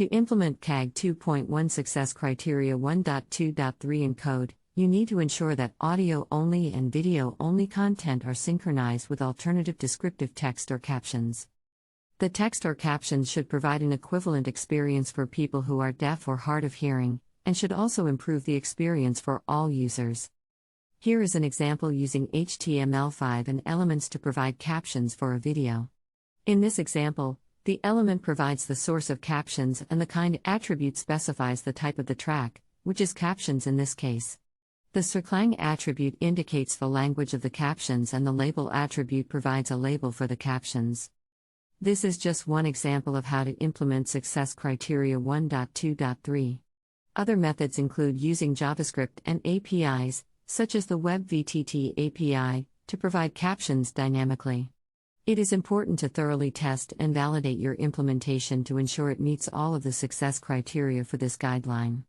To implement CAG 2.1 Success Criteria 1.2.3 in code, you need to ensure that audio-only and video-only content are synchronized with alternative descriptive text or captions. The text or captions should provide an equivalent experience for people who are deaf or hard of hearing, and should also improve the experience for all users. Here is an example using HTML5 and elements to provide captions for a video. In this example, the element provides the source of captions and the kind attribute specifies the type of the track, which is captions in this case. The Circlang attribute indicates the language of the captions and the label attribute provides a label for the captions. This is just one example of how to implement Success Criteria 1.2.3. Other methods include using JavaScript and APIs, such as the WebVTT API, to provide captions dynamically. It is important to thoroughly test and validate your implementation to ensure it meets all of the success criteria for this guideline.